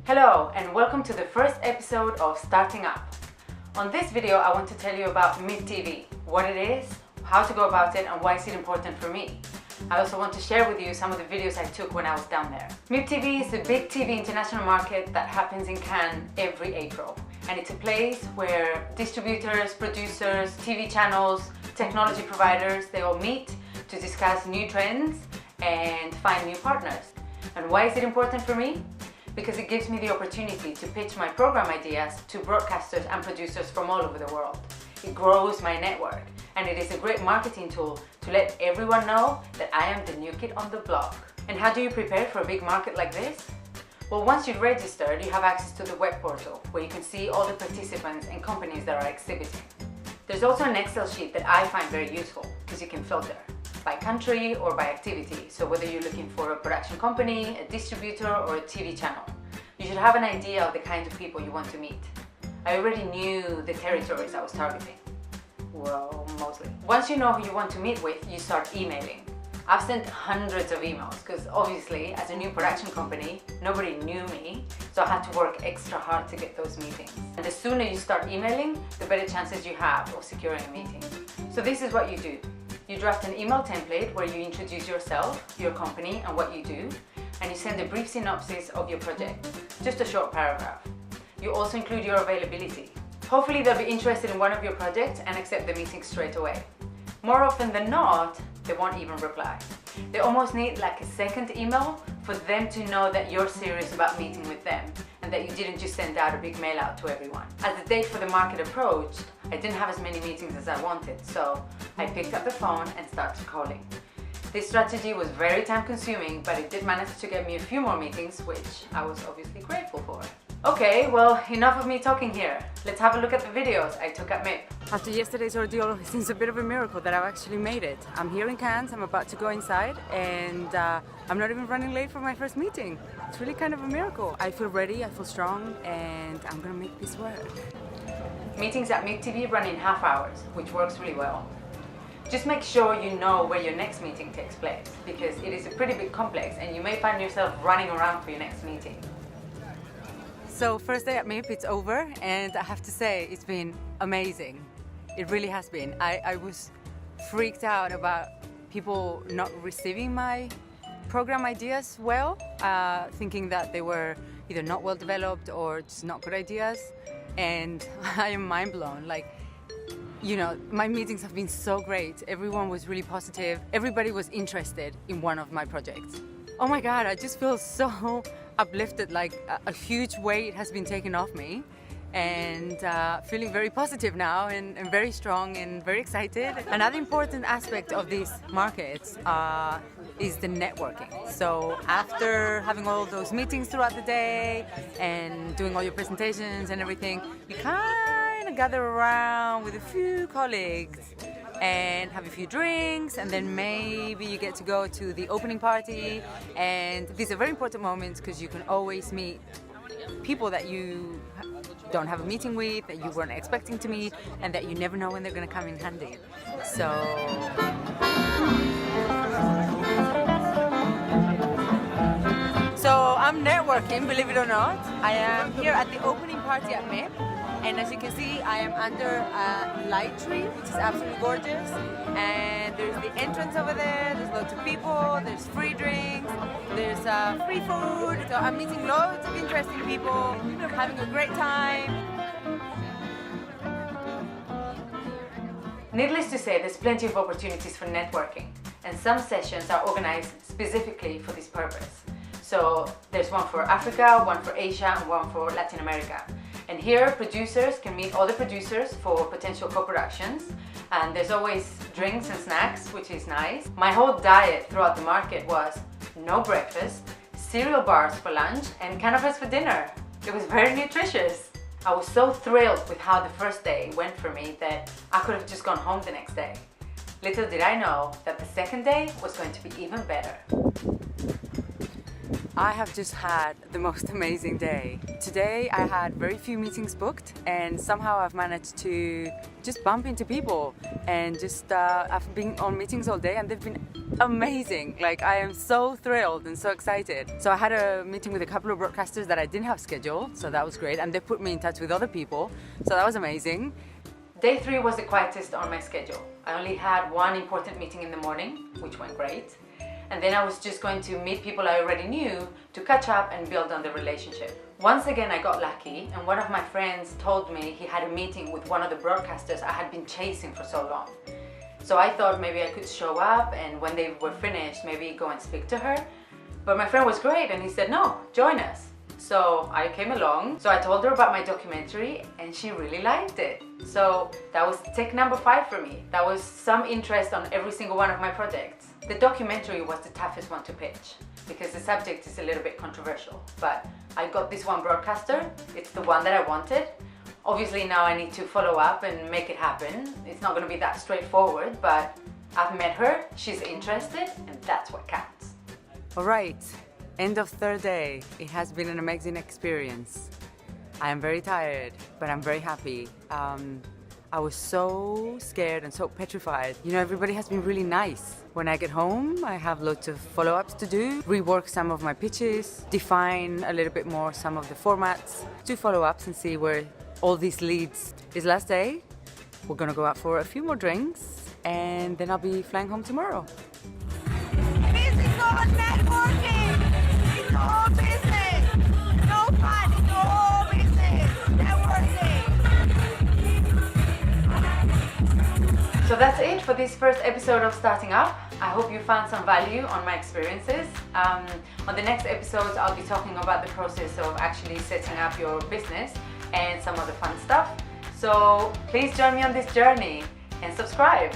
Hello and welcome to the first episode of Starting Up. On this video I want to tell you about Miptv, what it is, how to go about it and why is it important for me. I also want to share with you some of the videos I took when I was down there. Miptv is a big TV international market that happens in Cannes every April. And it's a place where distributors, producers, TV channels, technology providers, they all meet to discuss new trends and find new partners. And why is it important for me? Because it gives me the opportunity to pitch my program ideas to broadcasters and producers from all over the world. It grows my network and it is a great marketing tool to let everyone know that I am the new kid on the block. And how do you prepare for a big market like this? Well, once you've registered, you have access to the web portal where you can see all the participants and companies that are exhibiting. There's also an Excel sheet that I find very useful because you can filter by country or by activity. So whether you're looking for a production company, a distributor or a TV channel, you should have an idea of the kind of people you want to meet. I already knew the territories I was targeting. Well, mostly. Once you know who you want to meet with, you start emailing. I've sent hundreds of emails because obviously as a new production company, nobody knew me, so I had to work extra hard to get those meetings. And the sooner you start emailing, the better chances you have of securing a meeting. So this is what you do. You draft an email template where you introduce yourself, your company and what you do, and you send a brief synopsis of your project, just a short paragraph. You also include your availability. Hopefully they'll be interested in one of your projects and accept the meeting straight away. More often than not, they won't even reply. They almost need like a second email for them to know that you're serious about meeting with them and that you didn't just send out a big mail out to everyone. As the date for the market approached, I didn't have as many meetings as I wanted, so I picked up the phone and started calling. This strategy was very time consuming, but it did manage to get me a few more meetings, which I was obviously grateful for. Okay, well, enough of me talking here. Let's have a look at the videos I took at MIP. After yesterday's ordeal, it seems a bit of a miracle that I've actually made it. I'm here in Cannes, I'm about to go inside, and I'm not even running late for my first meeting. It's really kind of a miracle. I feel ready, I feel strong, and I'm gonna make this work. Meetings at Miptv run in half hours, which works really well. Just make sure you know where your next meeting takes place, because it is a pretty big complex and you may find yourself running around for your next meeting. So first day at MIP, it's over, and I have to say it's been amazing. It really has been. I was freaked out about people not receiving my program ideas well, thinking that they were either not well developed or just not good ideas, and I am mind blown. Like, you know, my meetings have been so great. Everyone was really positive. Everybody was interested in one of my projects. Oh my God, I just feel so uplifted, like a huge weight has been taken off me, and feeling very positive now and very strong and very excited. Another important aspect of these markets is the networking. So after having all those meetings throughout the day and doing all your presentations and everything, you kind of gather around with a few colleagues and have a few drinks, and then maybe you get to go to the opening party. And these are very important moments because you can always meet people that you don't have a meeting with, that you weren't expecting to meet, and that you never know when they're going to come in handy. So I'm networking, believe it or not. I am here at the opening party at MIP. And as you can see, I am under a light tree, which is absolutely gorgeous. And there's the entrance over there, there's loads of people, there's free drinks, there's free food. So I'm meeting loads of interesting people, having a great time. Needless to say, there's plenty of opportunities for networking. And some sessions are organized specifically for this purpose. So there's one for Africa, one for Asia, and one for Latin America. And here, producers can meet other producers for potential co-productions. And there's always drinks and snacks, which is nice. My whole diet throughout the market was no breakfast, cereal bars for lunch, and canapes for dinner. It was very nutritious. I was so thrilled with how the first day went for me that I could have just gone home the next day. Little did I know that the second day was going to be even better. I have just had the most amazing day. Today I had very few meetings booked, and somehow I've managed to just bump into people and just I've been on meetings all day, and they've been amazing. Like, I am so thrilled and so excited. So I had a meeting with a couple of broadcasters that I didn't have scheduled, so that was great, and they put me in touch with other people, so that was amazing. Day 3 was the quietest on my schedule. I only had one important meeting in the morning, which went great, and then I was just going to meet people I already knew to catch up and build on the relationship. Once again, I got lucky, and one of my friends told me he had a meeting with one of the broadcasters I had been chasing for so long. So I thought maybe I could show up, and when they were finished, maybe go and speak to her. But my friend was great, and he said, no, join us. So I came along. So I told her about my documentary, and she really liked it. So that was tick number 5 for me. That was some interest on every single one of my projects. The documentary was the toughest one to pitch because the subject is a little bit controversial. But I got this one broadcaster. It's the one that I wanted. Obviously now I need to follow up and make it happen. It's not going to be that straightforward, but I've met her, she's interested, and that's what counts. All right, end of third day. It has been an amazing experience. I am very tired, but I'm very happy. I was so scared and so petrified. You know, everybody has been really nice. When I get home, I have lots of follow-ups to do, rework some of my pitches, define a little bit more some of the formats, do follow-ups and see where all these leads. This last day, we're gonna go out for a few more drinks, and then I'll be flying home tomorrow. This is all networking. It's all business. No fun. It's all business. Networking. So that's it for this first episode of Starting Up. I hope you found some value on my experiences. On the next episodes, I'll be talking about the process of actually setting up your business and some of the fun stuff. So please join me on this journey and subscribe.